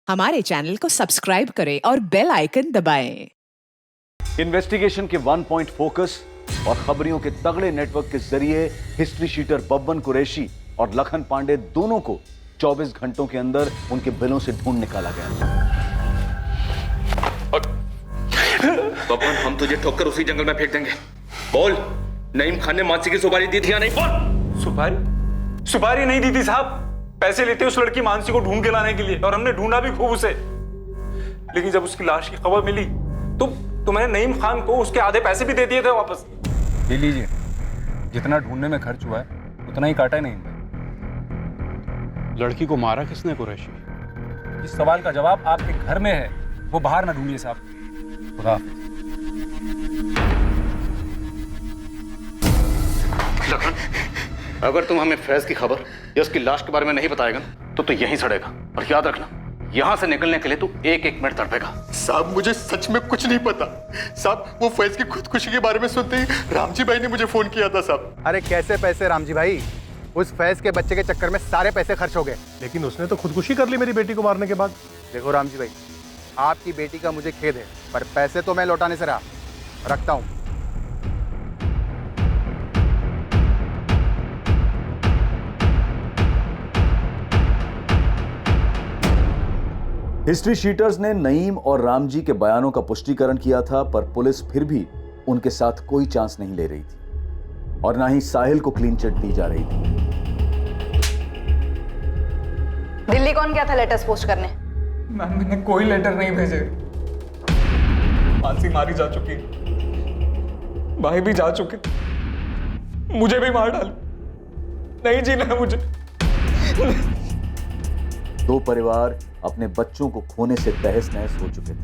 हमारे चैनल को सब्सक्राइब करें और बेल आइकन दबाएं। इन्वेस्टिगेशन के 1 पॉइंट फोकस और खबरियों के तगड़े नेटवर्क के जरिए हिस्ट्री शीटर बब्बन कुरैशी और लखन पांडे दोनों को 24 घंटों के अंदर उनके बिलों से ढूंढ निकाला गया। बब्बन, हम तुझे ठोकर उसी जंगल में फेंक देंगे। बोल, नईम खान ने मानसी की सुपारी दी थी या नहीं? बोल। सुपारी नहीं दी थी साहब। पैसे लेते उस लड़की मानसी को ढूंढ के लाने के लिए, और हमने ढूंढा भी खूब उसे। लेकिन जब उसकी लाश की खबर मिली तो मैंने नईम खान को उसके आधे पैसे भी दे दिए थे वापस। ले लीजिए, जितना ढूंढने में खर्च हुआ है उतना ही काटा नहीं भाई। लड़की को मारा किसने कुरैशी? इस सवाल का जवाब आपके घर में है, वो बाहर ना ढूंढिए साहब। खुदा हाफिज। लखन, अगर तुम हमें फैज की खबर या उसकी लाश के बारे में नहीं बताएगा तो तू यहीं सड़ेगा। और याद रखना, यहां से निकलने के लिए तू एक एक मिनट तड़पेगा। साहब, मुझे सच में कुछ नहीं पता। साहब, वो फैज की खुदकुशी के बारे में सुनते ही रामजी भाई ने मुझे फोन किया था साहब। अरे कैसे पैसे रामजी भाई? उस फैज के बच्चे के चक्कर में सारे पैसे खर्च हो गए। लेकिन उसने तो खुदकुशी कर ली मेरी बेटी को मारने के बाद। देखो रामजी भाई, आपकी बेटी का मुझे खेद है, पर पैसे तो मैं लौटाने से रहा। रखता हूं। हिस्ट्री शीटर्स ने नईम और रामजी के बयानों का पुष्टिकरण किया था, पर पुलिस फिर भी उनके साथ कोई चांस नहीं ले रही थी और ना ही साहिल को क्लीन चिट दी जा रही थी। दिल्ली कौन गया था लेटर्स पोस्ट करने? मैम, मैंने कोई लेटर नहीं भेजे। मानसी मारी जा चुकी, भाई भी जा चुके, मुझे भी मार डाल। नहीं जीना है मुझे। दो परिवार अपने बच्चों को खोने से तहस नहस हो चुके थे,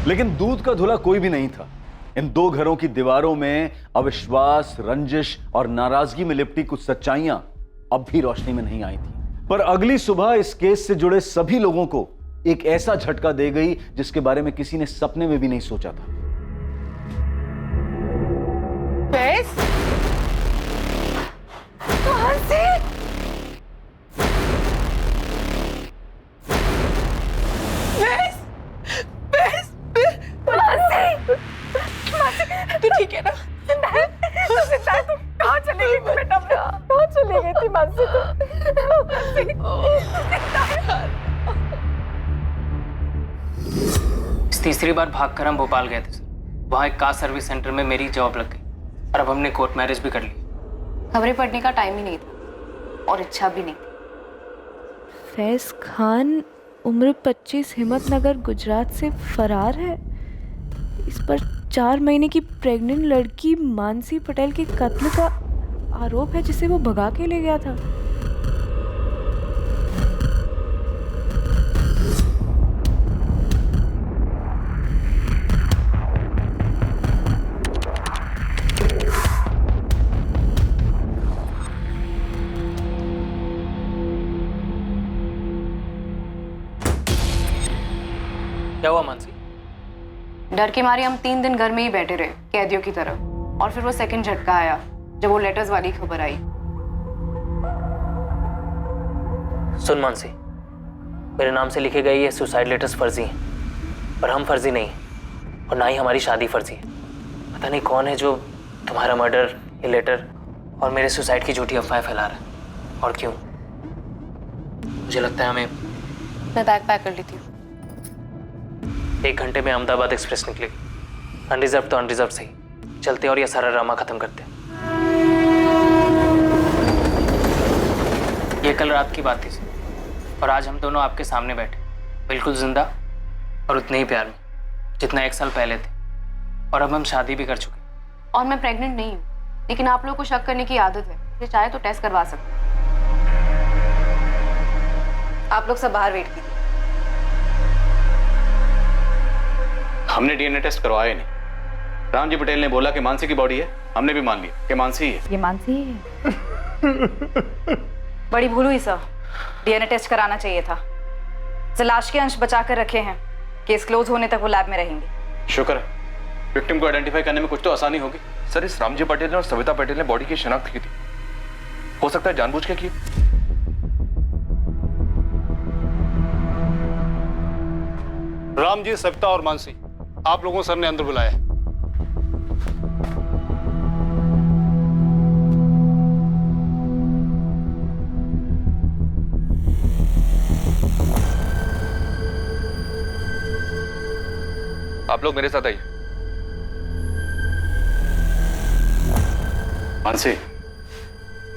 लेकिन दूध का धुला कोई भी नहीं था। इन दो घरों की दीवारों में अविश्वास, रंजिश और नाराजगी में लिपटी कुछ सच्चाइयां अब भी रोशनी में नहीं आई थी। पर अगली सुबह इस केस से जुड़े सभी लोगों को एक ऐसा झटका दे गई जिसके बारे में किसी ने सपने में भी नहीं सोचा था। तू ठीक है ना? तुम कहाँ चली गई बेटा? कहाँ चली गई थी मानसी? तीसरी बार भागकर हम भोपाल गए थे सर। वहाँ एक कार सर्विस सेंटर में मेरी जॉब लग गई और अब हमने कोर्ट मैरिज भी कर ली। खबरें पढ़ने का टाइम ही नहीं था और इच्छा भी नहीं। फैज खान उम्र 25, हिम्मतनगर, गुजरात से फरार है। इस पर 4 महीने की प्रेग्नेंट लड़की मानसी पटेल के कत्ल का आरोप है, जिसे वो भगा के ले गया था। क्या हुआ मानसी? डर के मारे हम 3 दिन घर में ही बैठे रहे, कैदियों की तरह। और फिर वो सेकंड झटका आया जब वो लेटर्स वाली खबर आई। सुन मानसी, मेरे नाम से लिखे गए ये सुसाइड लेटर्स फर्जी हैं, पर हम फर्जी नहीं और ना ही हमारी शादी फर्जी है। पता नहीं कौन है जो तुम्हारा मर्डर, ये लेटर और मेरे सुसाइड की झूठी अफवाहें फैला रहा है। और क्यों? मुझे लगता है हमें। मैं बैग पैक कर लेती हूँ। 1 घंटे में अहमदाबाद एक्सप्रेस निकलेगी। अनरिजर्व तो अनरिजर्व सही, चलते और ये सारा ड्रामा खत्म करते। ये कल रात की बात थी और आज हम दोनों आपके सामने बैठे, बिल्कुल जिंदा और उतने ही प्यार में जितना 1 साल पहले थे। और अब हम शादी भी कर चुके। और मैं प्रेग्नेंट नहीं हूँ, लेकिन आप लोगों को शक करने की आदत है, इसलिए चाहे तो टेस्ट करवा सकते। आप लोग सब बाहर वेट कीजिए। हमने डीएनए टेस्ट करवाया ही नहीं। रामजी पटेल ने बोला कि मानसी की बॉडी है, हमने भी मान लिया कि मानसी ही है। ये मानसी ही है। बड़ी भूल हुई सर, डीएनए टेस्ट कराना चाहिए था। लाश के अंश बचा कर रखे हैं, केस क्लोज होने तक वो लैब में रहेंगे। शुक्र है, विक्टिम को आइडेंटिफाई करने में कुछ तो आसानी होगी। सर, इस रामजी पटेल ने और सविता पटेल ने बॉडी की शिनाख्त की थी। हो सकता है जानबूझ के की। रामजी, सविता और मानसी, आप लोगों को सर ने अंदर बुलाया है। आप लोग मेरे साथ आइए। मानसी,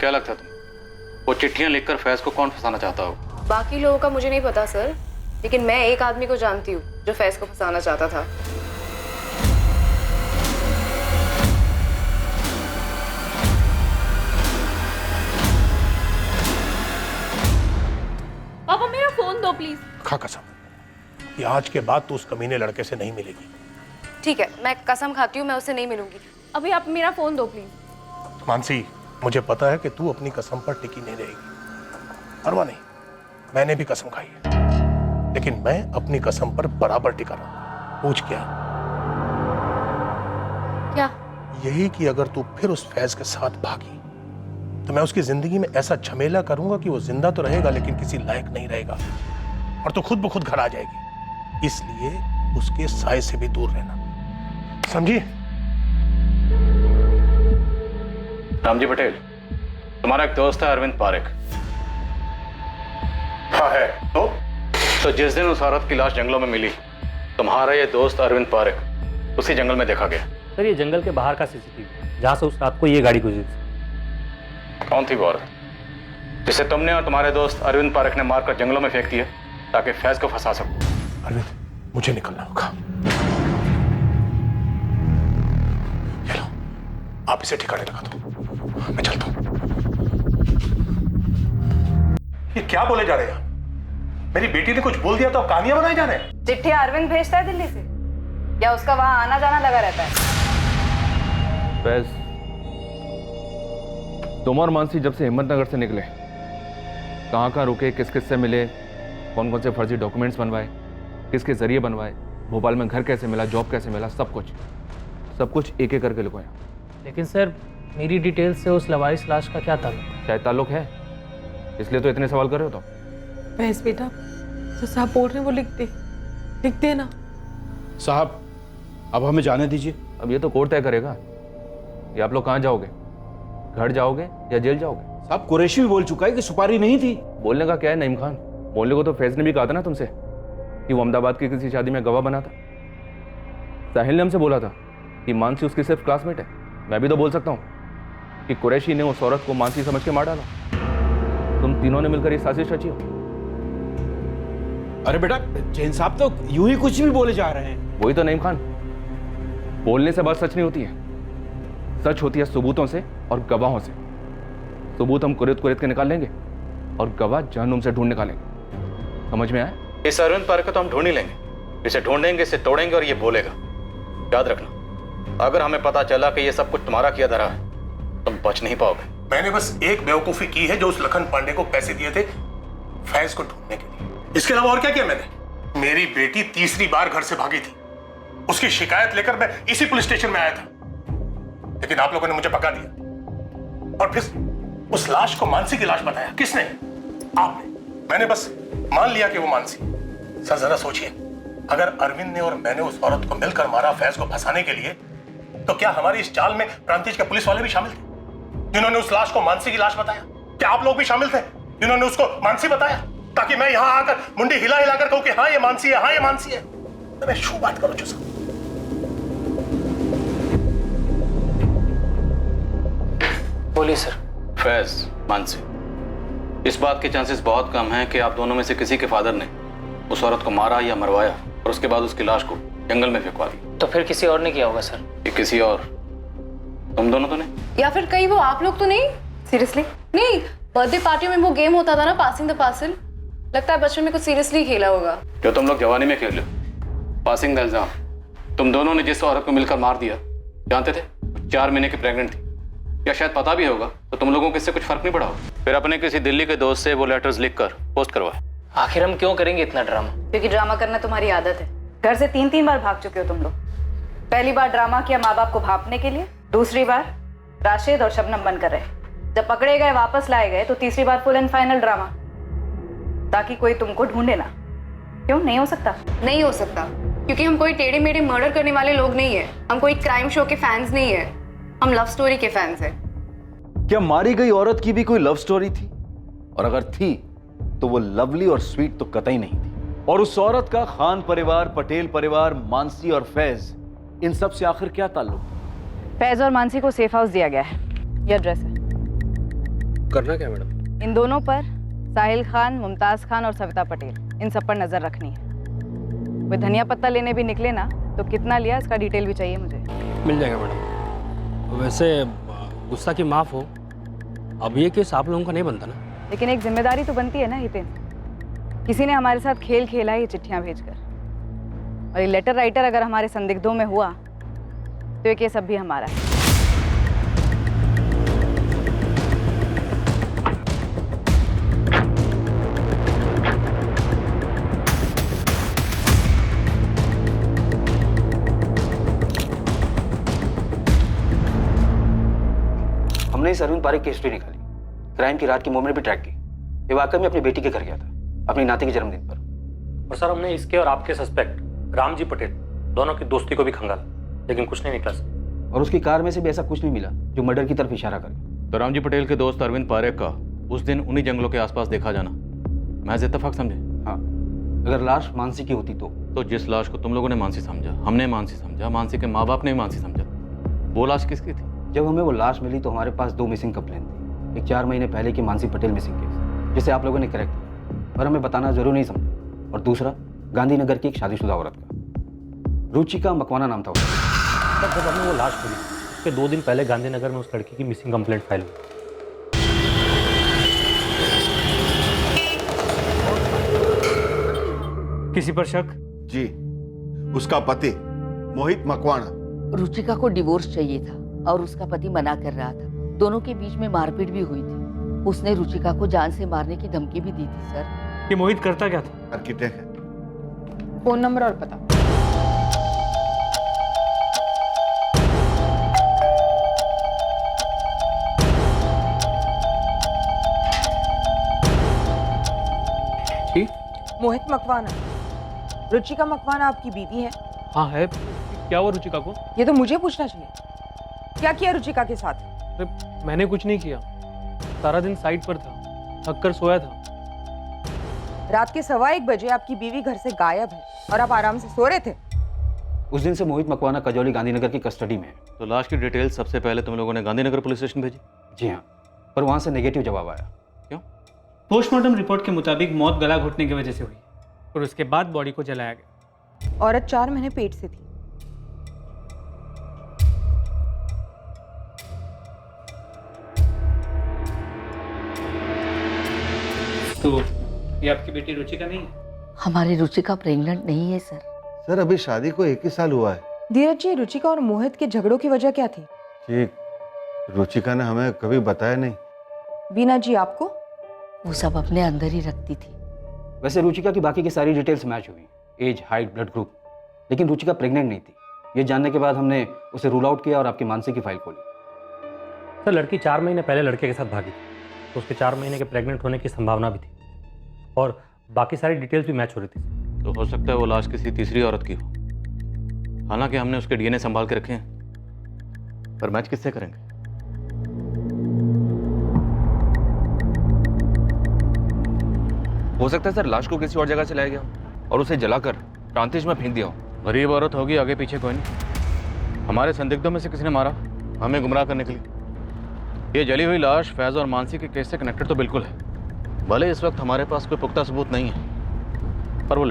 क्या लगता है तुम्हें वो चिट्ठियां लिखकर फैज को कौन फंसाना चाहता होगा? बाकी लोगों का मुझे नहीं पता सर, लेकिन मैं एक आदमी को जानती हूँ जो फैज को फंसाना चाहता था। पापा मेरा फोन दो प्लीज। खा कसम कि आज के बाद तू उस कमीने लड़के से नहीं मिलेगी। ठीक है, मैं कसम खाती हूँ मैं उससे नहीं मिलूंगी। अभी आप मेरा फोन दो प्लीज। मानसी, मुझे पता है कि तू अपनी कसम पर टिकी नहीं रहेगी। परवाह नहीं, मैंने भी कसम खाई है, लेकिन मैं अपनी कसम पर बराबर टिका रहा। पूछ क्या? क्या? यही कि अगर तू फिर उस फैज के साथ भागी तो मैं उसकी जिंदगी में ऐसा झमेला करूंगा कि वो जिंदा तो रहेगा लेकिन किसी लायक नहीं रहेगा और तो खुद ब खुद घर आ जाएगी। इसलिए उसके साय से भी दूर रहना, समझी? रामजी पटेल, तुम्हारा एक दोस्त है अरविंद पारेख। हाँ है। तो जिस दिन उस औरत की लाश जंगलों में मिली, तुम्हारा ये दोस्त अरविंद पारेख उसी जंगल में देखा गया। सर, ये जंगल के बाहर का सीसीटीवी जहाँ से उस रात को ये गाड़ी गुजरी थी। कौन थी वो औरत जिसे तुमने और तुम्हारे दोस्त अरविंद पारेख ने मारकर जंगलों में फेंक दिया ताकि फैज को फंसा सको? अरविंद, मुझे निकलना होगा। ये लो, आप इसे ठिकाने लगा दो, मैं चलता हूं। ये क्या बोले जा रहे हैं? मेरी बेटी ने कुछ बोल दिया तो कहानियां बनाए जा रहे हैं। चिट्ठी अरविंद भेजता है दिल्ली से, या उसका वहां आना जाना लगा रहता है? फैज, तुम और मानसी जब से हिम्मतनगर से निकले, कहाँ कहाँ रुके, किस किस से मिले, कौन कौन से फर्जी डॉक्यूमेंट्स बनवाए, किसके जरिए बनवाए, भोपाल में घर कैसे मिला, जॉब कैसे मिला, सब कुछ एक एक करके लिखवाया। लेकिन सर, मेरी डिटेल से उस लवारिस लाश का क्या ताल्लुक? शायद ताल्लुक है, इसलिए तो इतने सवाल कर रहे हो। तो भैंस बेटा, जो साहब बोल रहे हैं वो लिख दे ना। साहब, अब हमें जाने दीजिए। अब ये तो कोर्ट तय करेगा कि आप लोग कहाँ जाओगे, घर जाओगे या जेल जाओगे। साहब, कुरैशी भी बोल चुका है कि सुपारी नहीं थी। बोलने का क्या है नईम खान, बोलने को तो फैज ने भी कहा था ना तुमसे कि वो अहमदाबाद की किसी शादी में गवाह बना था। साहिल ने हमसे बोला था कि मानसी उसकी सिर्फ क्लासमेट है। मैं भी तो बोल सकता हूँ कि कुरैशी ने उस औरत को मानसी समझ के मार डाला। तुम तीनों ने मिलकर ये साजिश रची हो। अरे बेटा, जैन साहब तो यूं ही कुछ भी बोले जा रहे हैं। वही तो नईम खान, बोलने से बात सच नहीं होती है, सच होती है सबूतों से और गवाहों से। सबूत हम कुरेद के निकाल लेंगे और गवाह जहन्नुम से ढूंढ निकालेंगे। समझ में आया? इस अरविंद पारेख को तो हम ढूंढ ही लेंगे, इसे ढूंढेंगे, इसे तोड़ेंगे और ये बोलेगा। याद रखना, अगर हमें पता चला कि ये सब कुछ तुम्हारा किया धरा है, तुम बच नहीं पाओगे। मैंने बस एक बेवकूफी की है, जो उस लखन पांडे को पैसे दिए थे फैज को ढूंढने के लिए। इसके अलावा और क्या किया मैंने? मेरी बेटी तीसरी बार घर से भागी थी, उसकी शिकायत लेकर मैं इसी पुलिस स्टेशन में आया था, लेकिन आप लोगों ने मुझे पका दिया और फिर उस लाश को मानसी की लाश बताया। किसने? आपने। मैंने बस मान लिया कि वो मानसी। सर जरा सोचिए, अगर अरविंद ने और मैंने उस औरत को मिलकर मारा फैज को फंसाने के लिए, तो क्या हमारी इस चाल में प्रांतिज के पुलिस वाले भी शामिल थे जिन्होंने उस लाश को मानसी की लाश बताया? क्या आप लोग भी शामिल थे जिन्होंने उसको मानसी बताया, ताकि मैं यहां आकर मुंडी हिला हिलाकर कहूं कि हाँ ये मानसी है, हाँ ये मानसी है? तो मैं शू बात करूं जो साहब। बोलिए सर। फैज, मानसी, इस बात के चांसेस बहुत कम हैं कि आप दोनों में से किसी के फादर ने उस औरत को मारा या मरवाया और उसके बाद उसकी लाश को जंगल में फेंकवा दी। तो फिर किसी और ने किया होगा सर। ये किसी और, तुम दोनों तो नहीं? या फिर कहीं वो आप लोग तो नहीं? सीरियसली नहीं, बर्थडे पार्टी में वो गेम होता था ना, पासिंग द पार्सल, लगता है बचपन में कुछ सीरियसली खेला होगा। जो तुम लोग जवानी में खेल लो, पासिंग द इल्जाम। तुम दोनों ने जिस औरत को मिलकर मार दिया, जानते थे 4 महीने की प्रेग्नेंट थी, या शायद पता भी होगा, तो तुम लोगों को इससे कुछ फर्क नहीं पड़ा होगा। फिर अपने किसी दिल्ली के दोस्त से वो लेटर्स लिखकर पोस्ट करवाए। आखिर हम क्यों करेंगे इतना ड्रामा? क्योंकि ड्रामा करना तुम्हारी आदत है। घर से 3 बार भाग चुके हो तुम लोग। पहली बार ड्रामा किया माँ बाप को भांपने के लिए, दूसरी बार राशिद और शबनम बनकर रहे, जब पकड़े गए वापस लाए गए तो तीसरी बार फुल एंड फाइनल ड्रामा, ताकि कोई तुमको ढूंढे ना। क्यों नहीं हो सकता? नहीं हो सकता क्योंकि हम कोई टेढ़े मेढ़े मर्डर करने वाले लोग नहीं है, हम कोई क्राइम शो के फैंस नहीं है, हम लव स्टोरी के फैंस हैं। क्या मारी गई औरत की भी कोई लव स्टोरी थी? और अगर थी तो वो लवली और स्वीट तो कतई नहीं थी। और उस औरत का खान परिवार, पटेल परिवार, मानसी और फैज, इन सब से आखिर क्या ताल्लुक? फैज और मानसी को सेफ हाउस दिया गया है। ये एड्रेस है। करना क्या मैडम? इन दोनों पर साहिल खान, मुमताज खान और सविता पटेल, इन सब पर नजर रखनी है। कोई धनिया पत्ता लेने भी निकले ना तो कितना लिया इसका डिटेल भी चाहिए मुझे। मिल जाएगा मैडम। वैसे गुस्सा की माफ हो, अब ये केस आप लोगों का नहीं बनता ना? लेकिन एक जिम्मेदारी तो बनती है ना हितेन। किसी ने हमारे साथ खेल खेला है ये चिट्ठियां भेजकर, और ये लेटर राइटर अगर हमारे संदिग्धों में हुआ तो ये केस अब भी हमारा है। हमने इस अरविंद पारिक की हिस्ट्री निकाली, क्राइम की रात की मूवमेंट भी ट्रैक की। ये वाकई में अपनी बेटी के घर गया था, अपनी नाती के जन्मदिन पर। और सर हमने इसके और आपके सस्पेक्ट रामजी पटेल दोनों की दोस्ती को भी खंगाला, लेकिन कुछ नहीं निकला सर। और उसकी कार में से भी ऐसा कुछ नहीं मिला जो मर्डर की तरफ इशारा करे। तो रामजी पटेल के दोस्त अरविंद पारेख का उस दिन उन्हीं जंगलों के आसपास देखा जाना महज इत्तेफाक समझे? हाँ, अगर लाश मानसी की होती तो जिस लाश को तुम लोगों ने मानसी समझा, हमने मानसी समझा, मानसी के माँ बाप ने भी मानसी समझा, वो लाश किसकी थी? जब हमें वो लाश मिली तो हमारे पास 2 मिसिंग कंप्लेन थी। एक 4 महीने पहले की मानसी पटेल मिसिंग केस, जिसे आप लोगों ने करेक्ट किया पर हमें बताना जरूर नहीं समझा। और दूसरा गांधीनगर की एक शादीशुदा औरत का, रुचिका मकवाना नाम था उसका। जब हमने वो लाश मिली उसके 2 दिन पहले गांधीनगर में उस लड़की की मिसिंग कंप्लेंट फाइल हुई। किसी पर शक? जी, उसका पति मोहित मकवाना। रुचिका को डिवोर्स चाहिए था और उसका पति मना कर रहा था। दोनों के बीच में मारपीट भी हुई थी। उसने रुचिका को जान से मारने की धमकी भी दी थी सर। ये मोहित करता क्या था? आर्किटेक्ट है। फोन नंबर और पता? मोहित मकवाना, रुचिका मकवाना आपकी बीवी है? हाँ है। क्या हुआ रुचिका को? ये तो मुझे पूछना चाहिए। क्या किया रुचिका के साथ? अरे मैंने कुछ नहीं किया, सारा दिन साइट पर था, थक कर सोया था। रात के 1:15 बजे आपकी बीवी घर से गायब है और आप आराम से सो रहे थे। उस दिन से मोहित मकवाना कजौली गांधीनगर की कस्टडी में है। तो लाश की डिटेल सबसे पहले तुम लोगों ने गांधीनगर पुलिस स्टेशन भेजी? जी हाँ, पर वहाँ से नेगेटिव जवाब आया। क्यों? पोस्टमार्टम रिपोर्ट के मुताबिक मौत गला घुटने की वजह से हुई और उसके बाद बॉडी को जलाया गया। औरत 4 महीने पेट से थी। तो ये आपकी बेटी रुचिका नहीं है? हमारी रुचिका प्रेग्नेंट नहीं है सर। सर अभी शादी को 1 ही साल हुआ है। धीरज जी, रुचिका और मोहित के झगड़ों की वजह क्या थी? ठीक, रुचिका ने हमें कभी बताया नहीं। बीना जी आपको? वो सब अपने अंदर ही रखती थी। वैसे रुचिका की बाकी की सारी डिटेल्स मैच हुई, एज, हाइट, ब्लड ग्रुप, लेकिन रुचिका प्रेग्नेंट नहीं थी। ये जानने के बाद हमने उसे रूल आउट किया और आपकी मानसी की फाइल खोली। सर लड़की 4 महीने पहले लड़के के साथ भागी थी, तो उसके 4 महीने के प्रेग्नेंट होने की संभावना भी थी और बाकी सारी डिटेल्स भी मैच हो रही थी। तो हो सकता है वो लाश किसी तीसरी औरत की हो। हालांकि हमने उसके डीएनए संभाल के रखे हैं, पर मैच किससे करेंगे? हो सकता है सर लाश को किसी और जगह से लाया गया और उसे जलाकर प्रांतिश में फेंक दिया हो। गरीब औरत होगी, आगे पीछे कोई नहीं। हमारे संदिग्धों में से किसी ने मारा हमें गुमराह करने के लिए। ये जली हुई लाश फैज और मानसी के केस से कनेक्टेड तो बिल्कुल है। भले इस वक्त हमारे पास कोई पुख्ता सबूत नहीं है, पर वो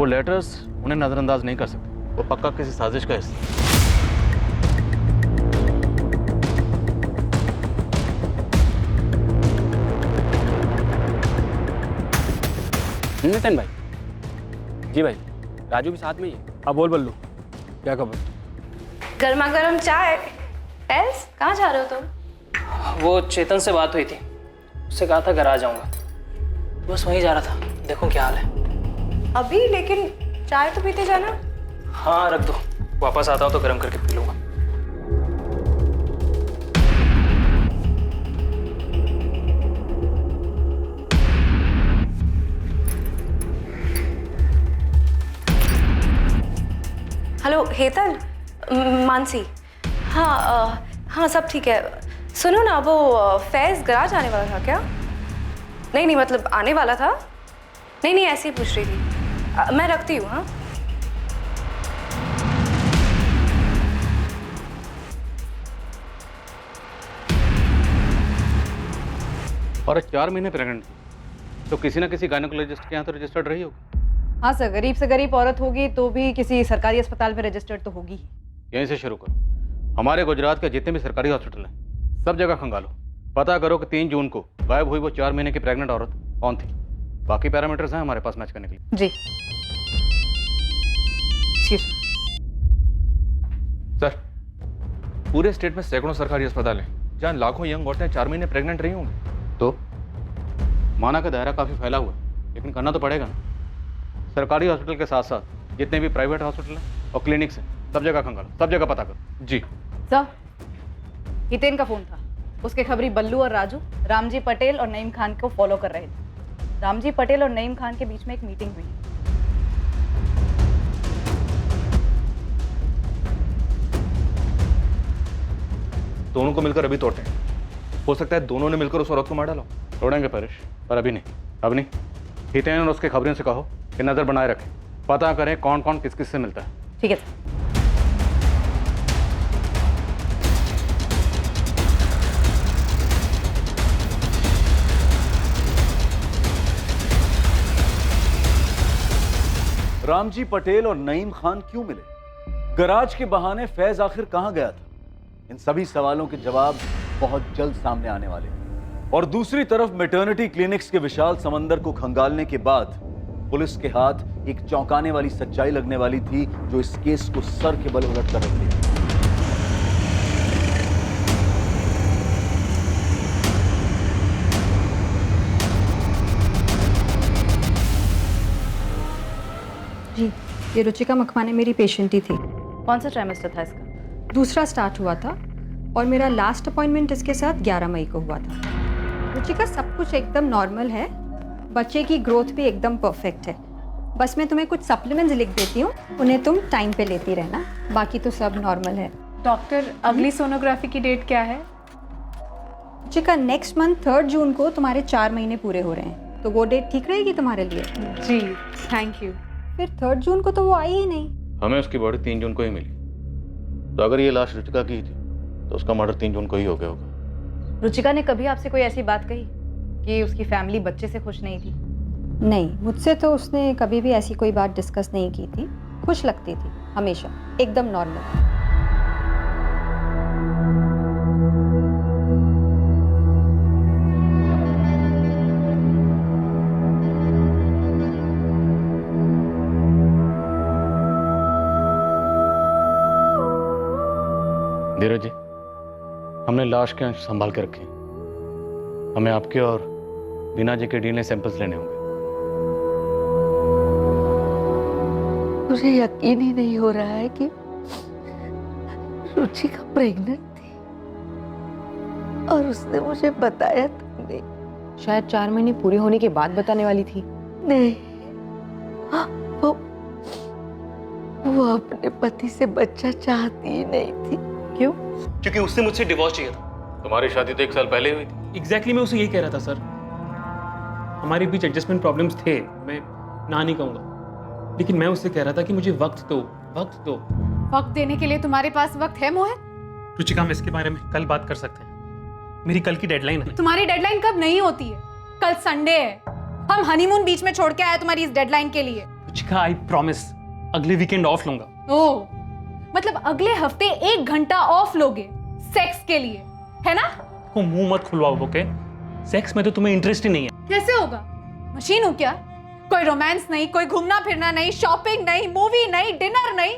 लेटर्स उन्हें नज़रअंदाज नहीं कर सकते। वो पक्का किसी साजिश का हिस्सा। नितिन भाई। जी भाई, राजू भी साथ में ही है। हाँ बोल बल्लू, क्या खबर? गर्मा गर्म चाय। टेल्स, कहाँ जा रहे हो तुम? वो चेतन से बात हुई थी, उससे कहा था घर आ जाऊंगा, बस वहीं जा रहा था। देखो क्या हाल है अभी, लेकिन चाय तो पीते जाना। हाँ रख दो, वापस आता हो तो गर्म करके पी लूंगा। हेलो हेतल, मानसी। हाँ हाँ सब ठीक है। सुनो ना, वो फैज़ गराज आने वाला था क्या? नहीं मतलब आने वाला था। नहीं ऐसे ही पूछ रही थी। मैं रखती हूँ। हाँ और 4 महीने प्रेग्नेंट थी, तो किसी ना किसी गायनेकोलॉजिस्ट के यहाँ तो रजिस्टर्ड रही होगी। हाँ सर, गरीब से गरीब औरत होगी तो भी किसी सरकारी अस्पताल में रजिस्टर्ड तो होगी ही। यहीं से शुरू करो। हमारे गुजरात के जितने भी सरकारी हॉस्पिटल हैं सब जगह खंगालो, पता करो कि 3 जून को गायब हुई वो 4 महीने की प्रेग्नेंट औरत कौन थी। बाकी पैरामीटर्स हैं हमारे पास मैच करने के लिए। जी सर, पूरे स्टेट में सैकड़ों सरकारी अस्पताल हैं जहाँ लाखों यंग औरतें 4 महीने प्रेग्नेंट रही होंगी। तो माना का दायरा काफ़ी फैला हुआ है, लेकिन करना तो पड़ेगा ना। सरकारी हॉस्पिटल के साथ साथ जितने भी प्राइवेट हॉस्पिटल हैं और क्लिनिक्स हैं सब जगह खंगालो, सब जगह पता करो। जी सर, हितेन का फोन था। उसके खबरी बल्लू और राजू रामजी पटेल और नईम खान को फॉलो कर रहे थे। रामजी पटेल और नईम खान के बीच में एक मीटिंग हुई। दोनों को मिलकर अभी तोड़ते हैं। हो सकता है दोनों ने मिलकर उस औरत को मार डाला। तोड़ेंगे परेश, पर अभी नहीं। अब नहीं। हितेन और उसके खबरियों से कहो कि नजर बनाए रखें, पता करें कौन कौन किस किस से मिलता है। ठीक है सर। रामजी पटेल और नईम खान क्यों मिले? गराज के बहाने फैज आखिर कहां गया था? इन सभी सवालों के जवाब बहुत जल्द सामने आने वाले हैं। और दूसरी तरफ मैटरनिटी क्लिनिक्स के विशाल समंदर को खंगालने के बाद पुलिस के हाथ एक चौंकाने वाली सच्चाई लगने वाली थी जो इस केस को सर के बल उलट कर रख दिया। जी, ये रुचिका मखमाने मेरी पेशेंट ही थी। कौन सा ट्राइमेस्टर था इसका? दूसरा स्टार्ट हुआ था और मेरा लास्ट अपॉइंटमेंट इसके साथ 11 मई को हुआ था। रुचिका सब कुछ एकदम नॉर्मल है, बच्चे की ग्रोथ भी एकदम परफेक्ट है। बस मैं तुम्हें कुछ सप्लीमेंट्स लिख देती हूँ, उन्हें तुम टाइम पे लेती रहना, बाकी तो सब नॉर्मल है। डॉक्टर, अगली सोनोग्राफी की डेट क्या है? रुचिका, नेक्स्ट मंथ 3 जून को तुम्हारे 4 महीने पूरे हो रहे हैं, तो वो डेट ठीक रहेगी तुम्हारे लिए? जी थैंक यू। फिर 3 जून को तो वो आई ही नहीं। हमें उसकी बॉडी 3 जून को ही मिली, तो अगर ये लाश रुचिका की थी तो उसका मर्डर 3 जून को ही हो गया होगा। रुचिका ने कभी आपसे कोई ऐसी बात कही कि उसकी फैमिली बच्चे से खुश नहीं थी? नहीं, मुझसे तो उसने कभी भी ऐसी कोई बात डिस्कस नहीं की थी। खुश लगती थी हमेशा, एकदम नॉर्मल। धीरज जी, हमने लाश के अंश संभाल के रखे। हमें आपके और दीना जी के डीएनए सैंपल्स लेने होंगे। मुझे यकीन ही नहीं हो रहा है कि रुचिका प्रेग्नेंट थी और उसने मुझे बताया तक नहीं। शायद 4 महीने पूरे होने के बाद बताने वाली थी। नहीं, वो अपने पति से बच्चा चाहती ही नहीं थी। क्यों? क्योंकि उससे मुझसे डिवोर्स चाहिए था। तुम्हारी शादी तो 1 साल पहले हुई थी। एग्जैक्टली मैं उसे यही कह रहा था सर। हमारे बीच एडजस्टमेंट प्रॉब्लम्स थे, मैं ना नहीं कहूँगा, लेकिन मैं उससे कह रहा था कि मुझे वक्त दो, वक्त दो। वक्त देने के लिए तुम्हारे पास वक्त है मोहित? रुचिका, हम इसके बारे में कल बात कर सकते हैं। मेरी कल की डेडलाइन है। तुम्हारी डेडलाइन कब नहीं होती है? कल संडे है। हम हनीमून बीच में छोड़ के आए तुम्हारी इस डेडलाइन के लिए। रुचिका, आई प्रॉमिस अगले वीकेंड ऑफ लूंगा। ओह, मतलब अगले हफ्ते 1 घंटा ऑफ लोगे सेक्स के लिए, है ना? को मुंह मत खुलवाओ, ओके? सेक्स में तो तुम्हें इंटरेस्ट ही नहीं है। कैसे होगा? मशीन हो क्या? कोई रोमांस नहीं, कोई घूमना फिरना नहीं, शॉपिंग नहीं, मूवी नहीं, डिनर नहीं।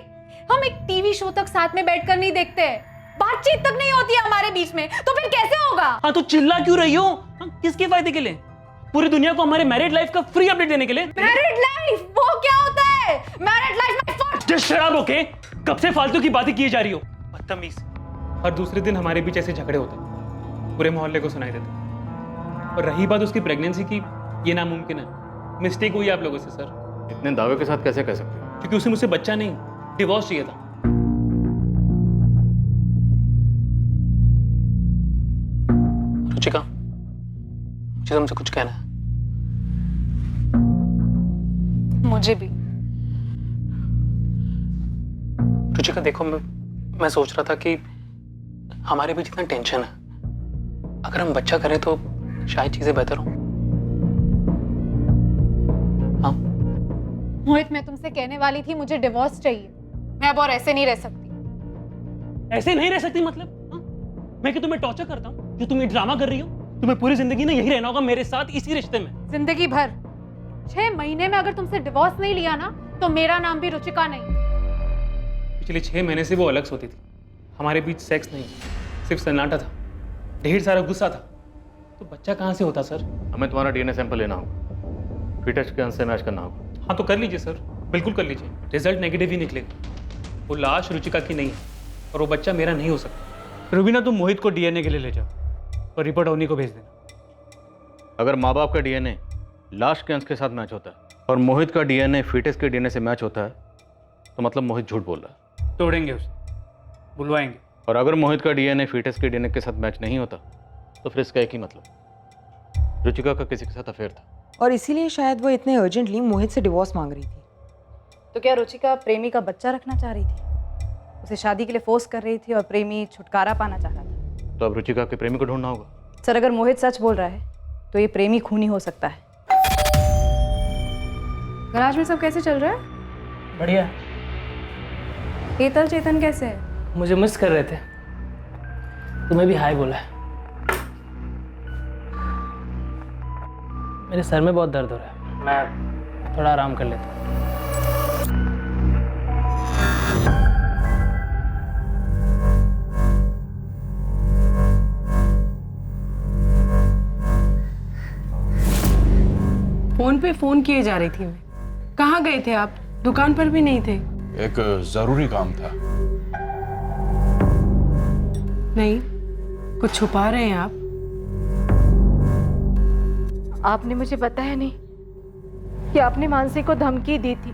हम एक टीवी शो तक साथ में बैठकर नहीं देखते, बातचीत तक नहीं होती है हमारे बीच में, तो फिर कैसे होगा? हाँ तो चिल्ला क्यों रही हो? किसके फायदे के लिए? पूरी दुनिया को हमारे मैरिड लाइफ का फ्री अपडेट देने के लिए? मैरिड लाइफ वो क्या होता है? Married life my first. Just shut up, okay? कब से फालतू की बातें किए जा रही हो? बदतमीज। हर दूसरे दिन हमारे बीच ऐसे झगड़े होते, पूरे मोहल्ले को सुनाई देते। और रही बात उसकी प्रेगनेंसी की, ये नामुमकिन है। मिस्टेक हुई आप लोगों से सर। इतने दावे के साथ कैसे कह सकते हो? क्योंकि उसे मुझसे बच्चा नहीं, डिवोर्स चाहिए था। रुचिका, मुझे तुमसे कुछ कहना है। मुझे भी। रुचिका देखो, मैं सोच रहा था कि हमारे बीच इतना टेंशन है, अगर हम बच्चा करें तो शायद चीजें बेहतर हों। हाँ मोहित, मैं तुमसे कहने वाली थी मुझे डिवोर्स चाहिए। मैं अब और ऐसे नहीं रह सकती। ऐसे नहीं रह सकती मतलब? हाँ? मैं कि तुम्हें टॉर्चर करता हूँ जो तुम ये ड्रामा कर रही हो? तुम्हें पूरी जिंदगी ना यही रहना होगा मेरे साथ, इसी रिश्ते में। जिंदगी भर। 6 महीने में अगर तुमसे डिवोर्स नहीं लिया ना तो मेरा नाम भी रुचिका नहीं। पिछले 6 महीने से वो अलग सोती थी, हमारे बीच सेक्स नहीं, सिर्फ सन्नाटा था, ढेर सारा गुस्सा था। तो बच्चा कहाँ से होता सर? हमें तुम्हारा डीएनए सैंपल लेना होगा, फिटनेस के अंश से मैच करना होगा। हाँ तो कर लीजिए सर, बिल्कुल कर लीजिए। रिजल्ट नेगेटिव ही निकलेगा। वो लाश रुचिका की नहीं है और वो बच्चा मेरा नहीं हो सकता। रुबीना, तुम मोहित को डीएनए के लिए ले जाओ और रिपोर्ट अवनी को भेज देना। अगर माँ बाप का डीएनए लाश के अंश के साथ मैच होता है और मोहित का डीएनए फीटस के डीएनए से मैच होता है तो मतलब मोहित झूठ बोल रहा है। तोड़ेंगे उसे, बुलवाएंगे। और अगर मोहित का डीएनए फीटस के डीएनए के साथ मैच नहीं होता तो फिर इसका एक ही मतलब, रुचिका का किसी के साथ अफेयर था। और इसीलिए शायद वो इतने अर्जेंटली मोहित से डिवोर्स मांग रही थी। तो क्या रुचिका प्रेमी का बच्चा रखना चाह रही थी? उसे शादी के लिए फोर्स कर रही थी और प्रेमी छुटकारा पाना चाह रहा था। तो अब रुचिका के प्रेमी को ढूंढना होगा। सर, अगर मोहित सच बोल रहा है तो ये प्रेमी खूनी हो सकता है। गराज में सब कैसे चल रहा है? बढ़िया। हेतल चेतन कैसे है? मुझे मिस कर रहे थे, तुम्हें भी हाय बोला है। मेरे सर में बहुत दर्द हो रहा है, मैं थोड़ा आराम कर लेता हूँ। फोन पे फोन किए जा रही थी मैं। कहाँ गए थे आप? दुकान पर भी नहीं थे। एक जरूरी काम था। नहीं, कुछ छुपा रहे हैं आप? आपने मुझे बताया नहीं कि आपने मानसी को धमकी दी थी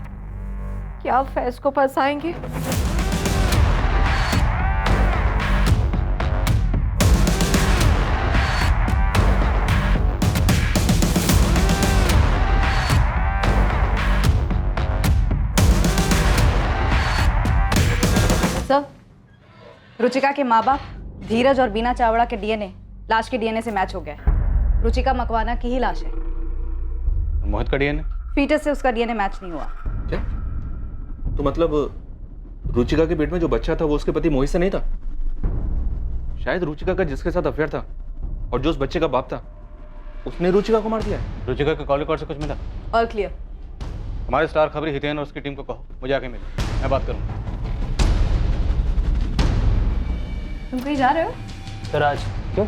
कि आप फैज को फंसाएंगे। सर, रुचिका के माँ बाप धीरज और बीना चावड़ा के डीएनए लाश के डीएनए से मैच हो गया है। रुचिका मकवाना की ही लाश है। मोहित का डीएनए? फीटस से उसका डीएनए मैच नहीं हुआ। क्या? तो मतलब रुचिका के पेट में जो बच्चा था वो उसके पति मोहित से नहीं था? शायद रुचिका का जिसके साथ अफेयर था और जो उस बच्चे का बाप था उसने रुचिका को मार दिया है। रुचिका के कॉल रिकॉर्ड से कुछ मिला? All clear. हमारे स्टार खबरी हितेन और उसकी टीम को कहो मुझे आके मिले, मैं बात करूंगा। तुम कहीं जा रहे हो? तो राज, क्यों?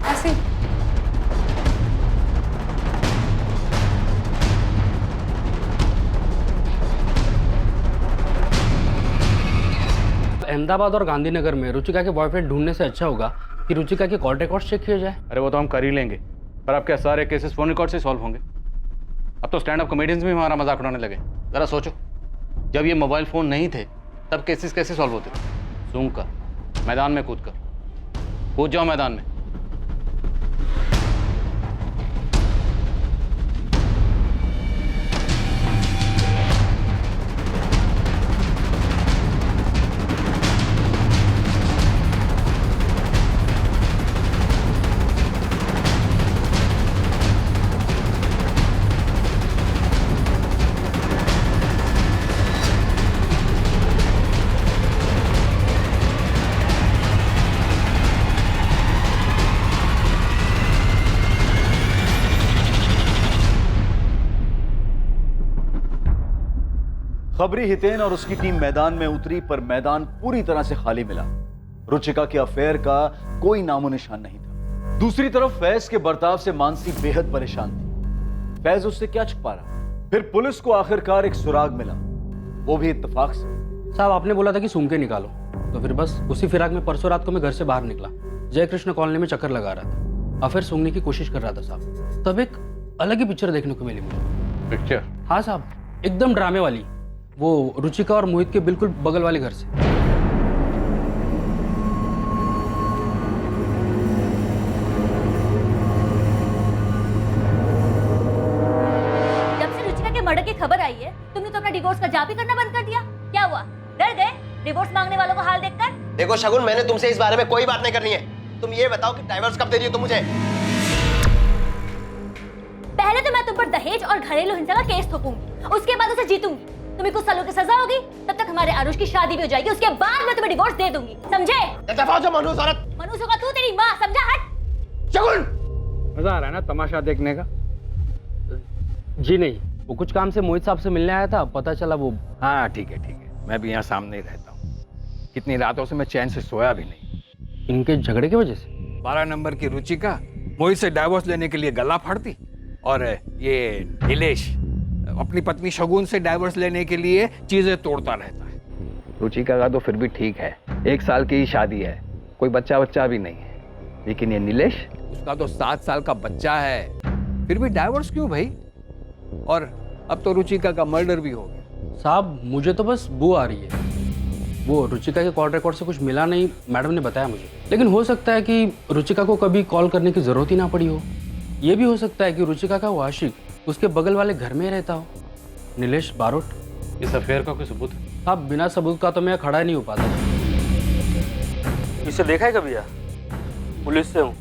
ऐसे। अहमदाबाद और गांधीनगर में रुचिका के बॉयफ्रेंड ढूंढने से अच्छा होगा कि रुचिका के कॉल रिकॉर्ड चेक किया जाए। अरे वो तो हम कर ही लेंगे, पर आपके सारे केसेस फोन रिकॉर्ड से सॉल्व होंगे। अब तो स्टैंड अप कॉमेडियंस भी हमारा मजाक उड़ाने लगे। जरा सोचो, जब ये मोबाइल फोन नहीं थे तब केसेस कैसे सॉल्व होते थे? सूंघ कर, मैदान में कूद जाओ मैदान में। खबरी हितेन और उसकी टीम मैदान में उतरी, पर मैदान पूरी तरह से खाली मिला। रुचिका के अफेयर का कोई नामो निशान नहीं था। दूसरी तरफ फैज के बर्ताव से मानसी बेहद परेशान थी। फैज उससे क्या छुपा रहा? फिर पुलिस को आखिरकार एक सुराग मिला, वो भी इत्तेफाक से। साहब, आपने बोला था कि सूंघ के निकालो, तो फिर बस उसी फिराक में परसों रात को मैं घर से बाहर निकला। जय कृष्ण कॉलोनी में चक्कर लगा रहा था, अफेयर सूंघने की कोशिश कर रहा था साहब। तब एक अलग ही पिक्चर देखने को मिली मुझे। पिक्चर? हाँ साहब, एकदम ड्रामे वाली। वो रुचिका और मोहित के बिल्कुल बगल वाले घर से। जब से रुचिका के मर्डर की खबर आई है तुमने तो अपना डिवोर्स का जाप ही करना बंद कर दिया। क्या हुआ, डर गए डिवोर्स मांगने वालों का हाल देखकर? देखो शगुन, मैंने तुमसे इस बारे में कोई बात नहीं करनी है। तुम ये बताओ कि डाइवोर्स कब दे रही हो तुम मुझे? पहले तो मैं तुम पर दहेज और घरेलू हिंसा का केस ठोकूंगी, उसके बाद उसे जीतूंगी। तुम्हें कुछ सालों की सजा होगी, तब तक हमारे अनुज की शादी भी हो जाएगी, उसके बाद मैं तुम्हें डिवोर्स दे दूंगी, समझे? मनहूस औरत। मनहूस होगा तू, तेरी माँ, समझा? हट। शगुन, मजा आ रहा है ना तमाशा देखने का? जी नहीं, वो कुछ काम से मोहित साहब से मिलने आया था, पता चला वो। हाँ ठीक है, मैं भी यहाँ सामने ही रहता हूँ। कितनी रातों से मैं चैन से सोया भी नहीं। इनके झगड़े की वजह से 12 नंबर की रुचिका मोहित से डाइवोर्स लेने के लिए गला फाड़ती, और ये नीलेश अपनी पत्नी शगुन से डाइवोर्स लेने के लिए चीजें तोड़ता रहता है। रुचिका का तो फिर भी ठीक है, 1 साल की ही शादी है, कोई बच्चा भी नहीं है। लेकिन ये नीलेश, उसका तो 7 साल का बच्चा है, फिर भी डाइवोर्स क्यों भाई? और अब तो रुचिका का मर्डर भी हो गया। साहब मुझे तो बस बू आ रही है। वो रुचिका के कॉल रिकॉर्ड से कुछ मिला नहीं, मैडम ने बताया मुझे। लेकिन हो सकता है कि रुचिका को कभी कॉल करने की जरूरत ही ना पड़ी हो। ये भी हो सकता है कि रुचिका का वो आशिक उसके बगल वाले घर में रहता हो, नीलेश बारोट। इस अफेयर का कोई सबूत है? साहब बिना सबूत का तो मैं खड़ा ही नहीं हो पाता। इसे देखा है कभी यार? पुलिस से हूँ।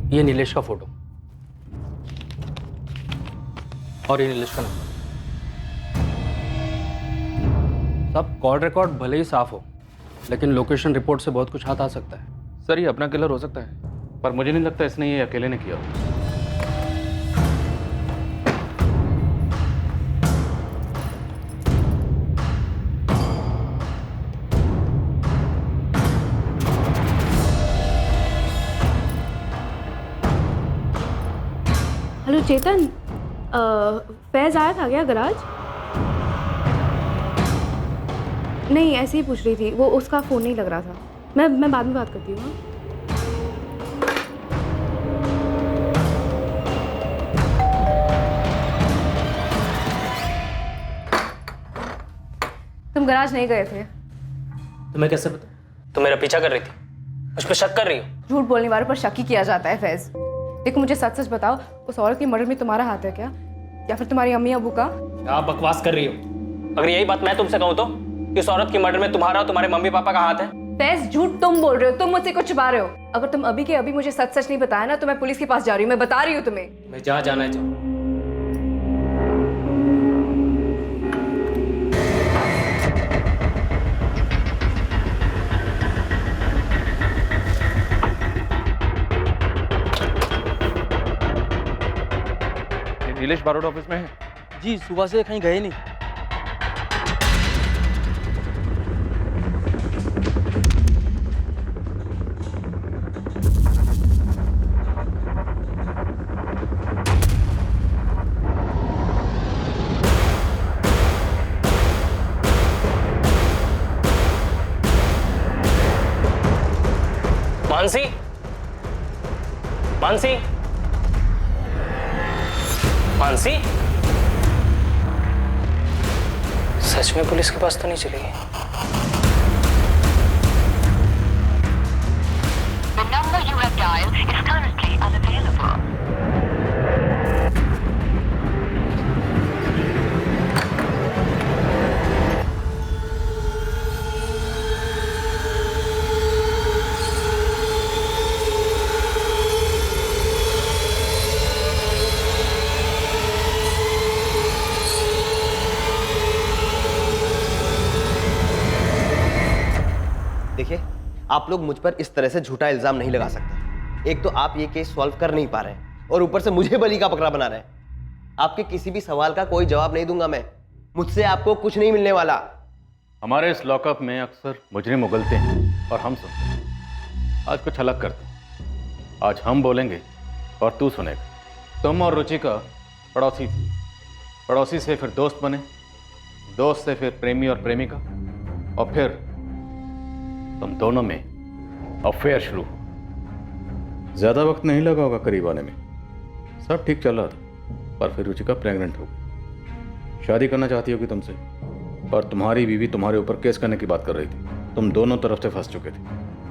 ये नीलेश का फोटो और ये नीलेश का नंबर। सब कॉल रिकॉर्ड भले ही साफ हो, लेकिन लोकेशन रिपोर्ट से बहुत कुछ हाथ आ सकता है। सर ये अपना किलर हो सकता है, पर मुझे नहीं लगता इसने ये अकेले ने किया। हेलो चेतन, फैज आया था क्या गराज? नहीं, ऐसे ही पूछ रही थी, वो उसका फ़ोन नहीं लग रहा था। मैं बाद में बात करती हूँ। तुम गराज नहीं गए थे? तुम्हें कैसे पता? तुम मेरा पीछा कर रही थी, मुझ पर शक कर रही हो? झूठ बोलने वालों पर शक ही किया जाता है फैज। देखो मुझे सच सच बताओ, उस औरत के मर्डर में तुम्हारा हाथ है क्या, या फिर तुम्हारी अम्मी अबू का? क्या बकवास कर रही हो? अगर यही बात मैं तुमसे कहूँ तो कि उस औरत के मर्डर में तुम्हारा और तुम्हारे मम्मी पापा का हाथ है? फैज झूठ तुम बोल रहे हो, तुम मुझसे कुछ छुपा रहे हो। अगर तुम अभी के अभी मुझे सच सच नहीं बताया ना तो मैं पुलिस के पास जा रही हूँ, मैं बता रही हूँ तुम्हें। मैं जहाँ जाना है जाऊँ। नीलेश बारोट ऑफिस में है? जी सुबह से कहीं गए नहीं। मानसी, मानसी, मानसी, सच में पुलिस के पास तो नहीं चली गई? The number you have dialed is currently unavailable. देखिए, आप लोग मुझ पर इस तरह से झूठा इल्जाम नहीं लगा सकते। एक तो आप ये केस सॉल्व कर नहीं पा रहे हैं और ऊपर से मुझे बली का बकरा बना रहे हैं। आपके किसी भी सवाल का कोई जवाब नहीं दूंगा मैं। मुझसे आपको कुछ नहीं मिलने वाला। हमारे इस लॉकअप में अक्सर मुजरिम उगलते हैं और हम सुनते हैं। आज कुछ अलग करते हैं। आज हम बोलेंगे और तू सुनेगा। तुम और रुचिका पड़ोसी थी, पड़ोसी से फिर दोस्त बने, दोस्त से फिर प्रेमी और प्रेमिका, और फिर तुम दोनों में अफेयर शुरू। ज्यादा वक्त नहीं लगा होगा करीब आने में, सब ठीक चल रहा था, पर फिर रुचिका प्रेग्नेंट हो गई। शादी करना चाहती होगी तुमसे, पर तुम्हारी बीवी तुम्हारे ऊपर केस करने की बात कर रही थी। तुम दोनों तरफ से फंस चुके थे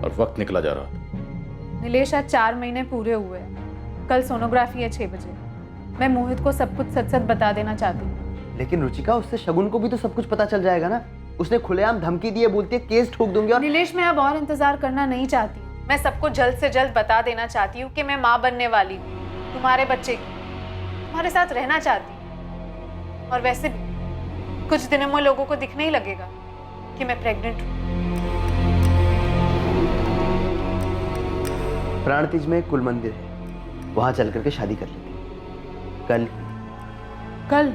और वक्त निकला जा रहा था। नीलेश, आज 4 महीने पूरे हुए हैं। कल सोनोग्राफी है 6 बजे। मैं मोहित को सब कुछ सच सच बता देना चाहती हूँ। लेकिन रुचिका, उससे शगुन को भी तो सब कुछ पता चल जाएगा ना। उसने खुलेआम धमकी दी है, बोलती है केस ठोक दूंगी। और नीलेश, मैं अब और इंतजार करना नहीं चाहती। मैं सबको जल्द से जल्द बता देना चाहती हूँ कि मैं माँ बनने वाली हूँ, तुम्हारे बच्चे की, तुम्हारे साथ रहना चाहती हूँ। और वैसे भी कुछ दिनों में लोगों को दिखने ही लगेगा कि मैं प्रेग्नेंट हूँ। प्राणतीज में कुल मंदिर है, वहां चल करके शादी कर लेंगे कल।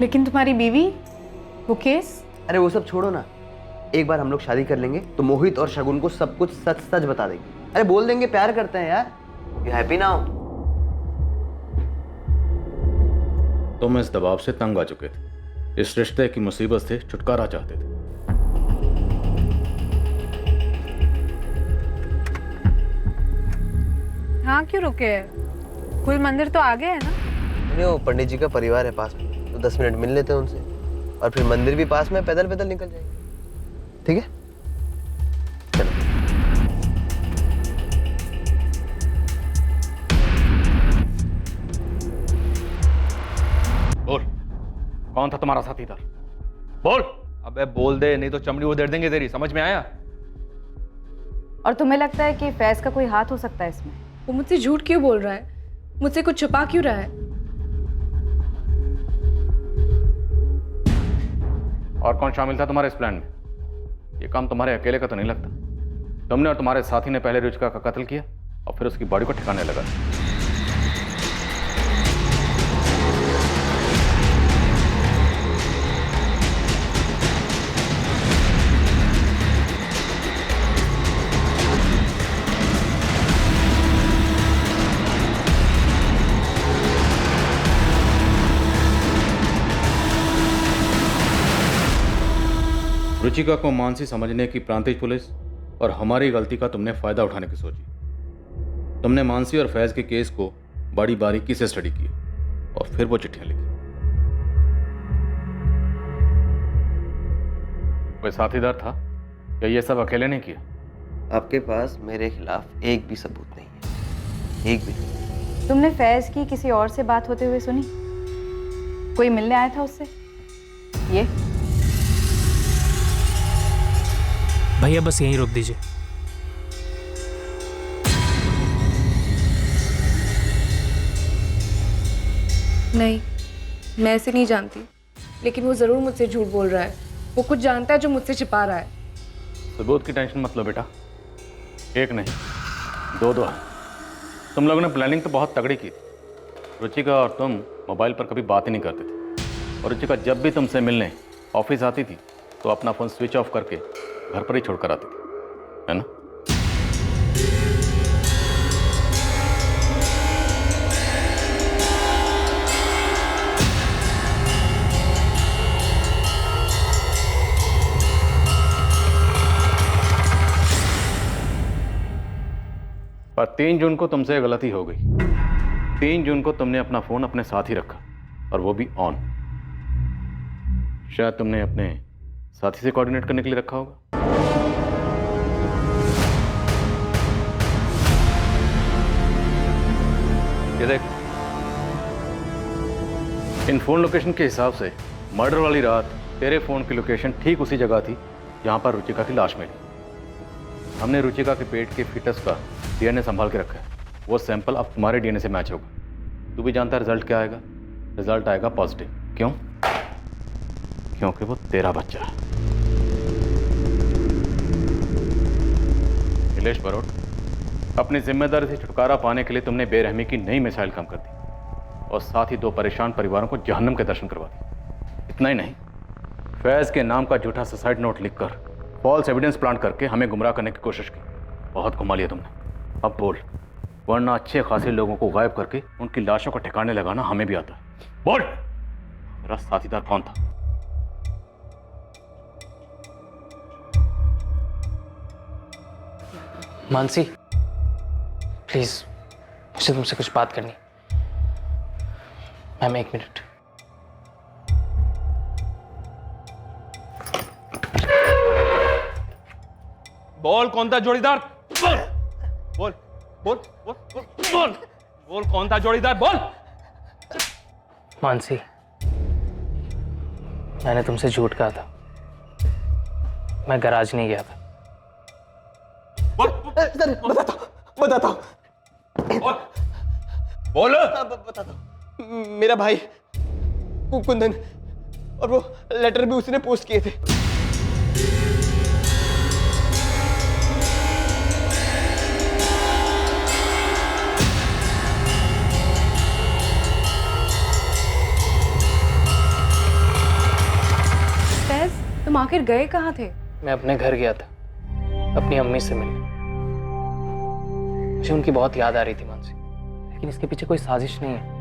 लेकिन तुम्हारी बीवी, वो केस? अरे वो सब छोड़ो ना, एक बार हम लोग शादी कर लेंगे तो मोहित और शगुन को सब कुछ सच सच बता देंगे। अरे बोल देंगे प्यार करते हैं यार। You happy now? तुम इस दबाव से तंग आ चुके थे, इस रिश्ते की मुसीबत से छुटकारा चाहते थे। हाँ, क्यों रुके? कुल मंदिर तो आगे है ना? अरे वो पंडित जी का परिवार है पास में, तो 10 मिनट मिल लेते हैं उनसे, और फिर मंदिर भी पास में, पैदल पैदल निकल जाएंगे। ठीक है, चलो। बोल, कौन था तुम्हारा साथीदार? बोल। अबे बोल दे, नहीं तो चमड़ी उधेड़ देंगे तेरी। समझ में आया? और तुम्हें लगता है कि फैज का कोई हाथ हो सकता है इसमें? वो मुझसे झूठ क्यों बोल रहा है? मुझसे कुछ छुपा क्यों रहा है? और कौन शामिल था तुम्हारे इस प्लान में? ये काम तुम्हारे अकेले का तो नहीं लगता। तुमने और तुम्हारे साथी ने पहले रुचिका का कत्ल किया और फिर उसकी बॉडी को ठिकाने लगा। रुचिका को मानसी समझने की प्रांतिज पुलिस और हमारी गलती का तुमने फायदा उठाने की सोची। तुमने मानसी और फैज के केस को बड़ी बारीकी से स्टडी किया और फिर वो चिट्ठियां लिखी। कोई साथीदार था या ये सब अकेले ने किया? आपके पास मेरे खिलाफ एक भी सबूत नहीं है, एक भी। तुमने फैज की किसी और से बात होते हुए सुनी? कोई मिलने आया था उससे? ये भैया बस यहीं रोक दीजिए। नहीं, मैं ऐसे नहीं जानती, लेकिन वो जरूर मुझसे झूठ बोल रहा है। वो कुछ जानता है जो मुझसे छिपा रहा है। सबूत की टेंशन मत लो बेटा, एक नहीं दो है। तुम लोगों ने प्लानिंग तो बहुत तगड़ी की थी। रुचिका और तुम मोबाइल पर कभी बात ही नहीं करते थे, और रुचिका जब भी तुमसे मिलने ऑफिस आती थी तो अपना फ़ोन स्विच ऑफ करके घर पर ही छोड़कर आती थी, है ना? पर 3 जून को तुमसे गलती हो गई। 3 जून को तुमने अपना फोन अपने साथ ही रखा, और वो भी ऑन। शायद तुमने अपने साथी से कोऑर्डिनेट करने के लिए रखा होगा। ये देख, इन फोन लोकेशन के हिसाब से मर्डर वाली रात तेरे फोन की लोकेशन ठीक उसी जगह थी जहां पर रुचिका की लाश मिली। हमने रुचिका के पेट के फीटस का डीएनए संभाल के रखा है। वो सैंपल अब तुम्हारे डीएनए से मैच होगा। तू भी जानता है रिजल्ट क्या आएगा? रिजल्ट आएगा पॉजिटिव। क्यों? क्योंकि वो तेरा बच्चा है। नीलेश बरोट, अपनी जिम्मेदारी से छुटकारा पाने के लिए तुमने बेरहमी की नई मिसाइल काम कर दी और साथ ही 2 परेशान परिवारों को जहन्नम के दर्शन करवा दिए। इतना ही नहीं, फैज के नाम का झूठा सुसाइड नोट लिखकर फॉल्स एविडेंस प्लांट करके हमें गुमराह करने की कोशिश की। बहुत घुमा लिया तुमने। अब बोल, वरना अच्छे खासे लोगों को गायब करके उनकी लाशों को ठिकाने लगाना हमें भी आता है। बोल, मेरा साथीदार कौन था? मानसी, प्लीज मुझे तुमसे कुछ बात करनी। Ma'am, 1 minute. बोल, कौन था जोड़ीदार? बोल बोल बोल बोल बोल बोल बोल, कौन था जोड़ीदार? बोल। मानसी, मैंने तुमसे झूठ कहा था। मैं गराज नहीं गया था। बताता हूँ। बोल। बताता हूँ। मेरा भाई कुंदन, और वो लेटर भी उसने पोस्ट किए थे। फैज, तुम आखिर गए कहाँ थे? मैं अपने घर गया था अपनी अम्मी से मिलने। मुझे उनकी बहुत याद आ रही थी मानसी, लेकिन इसके पीछे कोई साजिश नहीं है।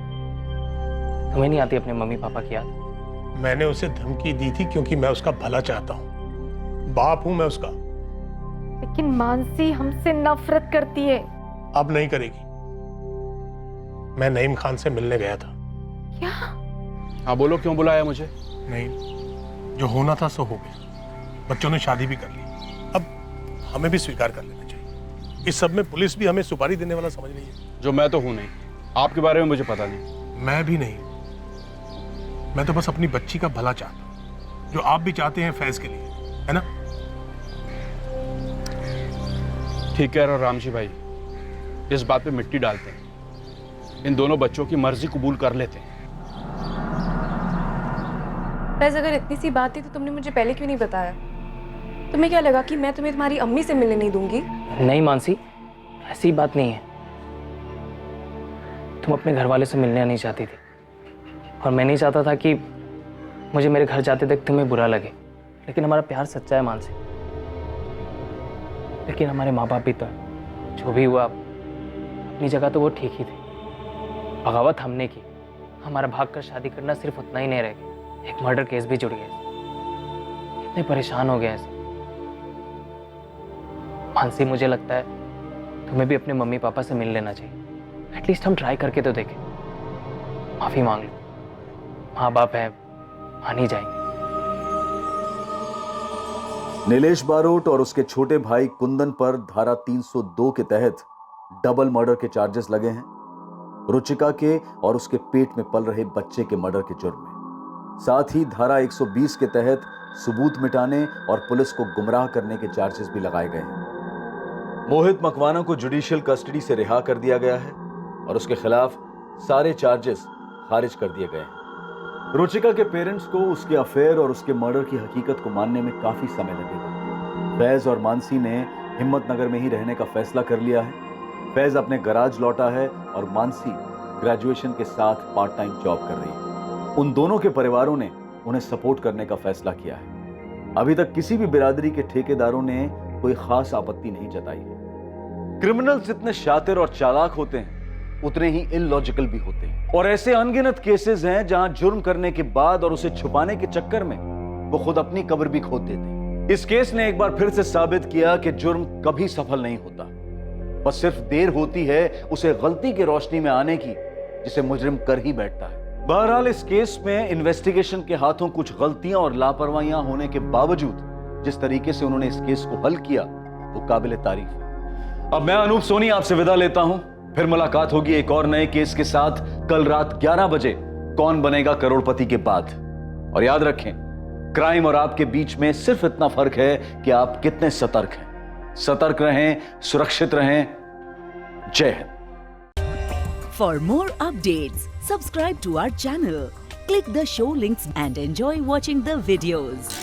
तुम्हें नहीं आती अपने मम्मी पापा की याद? मैंने उसे धमकी दी थी क्योंकि मैं उसका भला चाहता हूँ, बाप हूं मैं उसका। लेकिन मानसी हमसे नफरत करती है। अब नहीं करेगी। मैं नईम खान से मिलने गया था। क्या? हाँ बोलो, क्यों बुलाया मुझे? नहीं, जो होना था सो हो गया। बच्चों ने शादी भी कर ली, अब हमें भी स्वीकार कर लेना चाहिए। इस सब में पुलिस भी हमें सुपारी देने वाला समझ रही है। जो मैं तो हूं नहीं, आपके बारे में मुझे पता नहीं। मैं भी नहीं, मैं तो बस अपनी बच्ची का भला चाहता हूं, जो आप भी चाहते हैं फैज के लिए, है ना? ठीक कह रहे हो रामजी भाई, इस बात पे मिट्टी डालते हैं। इन दोनों बच्चों की मर्जी कबूल कर लेते हैं। फैज, अगर इतनी सी बात थी तो तुमने मुझे पहले क्यों नहीं बताया? तुम्हें क्या लगा कि मैं तुम्हें तुम्हारी अम्मी से मिलने नहीं दूंगी? नहीं मानसी, ऐसी बात नहीं है। तुम अपने घर वाले से मिलने नहीं चाहती थी, और मैं नहीं चाहता था कि मुझे मेरे घर जाते तक तुम्हें बुरा लगे। लेकिन हमारा प्यार सच्चा है मानसी। लेकिन हमारे माँ बाप भी तो, जो भी हुआ अपनी जगह तो वो ठीक ही थे। बगावत हमने की, हमारा भाग कर शादी करना सिर्फ उतना ही नहीं रह गया, एक मर्डर केस भी जुड़ गया। इतने परेशान हो गए हैं। मानसी, मुझे लगता है तुम्हें भी अपने मम्मी पापा से मिल लेना चाहिए। एटलीस्ट हम ट्राई करके तो देखें। माफी मांग लो, माँ बाप है, मान ही जाएंगे। नीलेश बारोट और उसके छोटे भाई कुंदन पर धारा 302 के तहत डबल मर्डर के चार्जेस लगे हैं, रुचिका के और उसके पेट में पल रहे बच्चे के मर्डर के जुर्म में। साथ ही धारा 120 के तहत सबूत मिटाने और पुलिस को गुमराह करने के चार्जेस भी लगाए गए हैं। मोहित मकवाना को जुडिशियल कस्टडी से रिहा कर दिया गया है और उसके खिलाफ सारे चार्जेस खारिज कर दिए गए हैं। रुचिका के पेरेंट्स को उसके अफेयर और उसके मर्डर की हकीकत को मानने में काफी समय लगेगा। फैज और मानसी ने हिम्मतनगर में ही रहने का फैसला कर लिया है। फैज अपने गराज लौटा है और मानसी ग्रेजुएशन के साथ पार्ट टाइम जॉब कर रही है। उन दोनों के परिवारों ने उन्हें सपोर्ट करने का फैसला किया है। अभी तक किसी भी बिरादरी के ठेकेदारों ने कोई खास आपत्ति नहीं जताई है। क्रिमिनल्स जितने शातिर और चालाक होते हैं, उतने ही इलॉजिकल भी होते हैं, और ऐसे अनगिनत केसेस हैं जहां जुर्म करने के बाद और उसे छुपाने के चक्कर में वो खुद अपनी कब्र भी खोद देते हैं। इस केस ने एक बार फिर से साबित किया कि जुर्म कभी सफल नहीं होता, बस सिर्फ देर होती है उसे गलती की रोशनी में आने की, जिसे मुजरिम कर ही बैठता है। बहरहाल इस केस में इन्वेस्टिगेशन के हाथों कुछ गलतियां और लापरवाहियां होने के बावजूद जिस तरीके से उन्होंने इस केस को हल किया वो काबिले तारीफ है। अब मैं अनूप सोनी आपसे विदा लेता हूं। फिर मुलाकात होगी एक और नए केस के साथ कल रात 11 बजे कौन बनेगा करोड़पति के बाद। और याद रखें, क्राइम और आपके बीच में सिर्फ इतना फर्क है कि आप कितने सतर्क हैं। सतर्क रहें, सुरक्षित रहें। जय Hind. For more updates, subscribe to our channel, click the show links and enjoy watching the videos.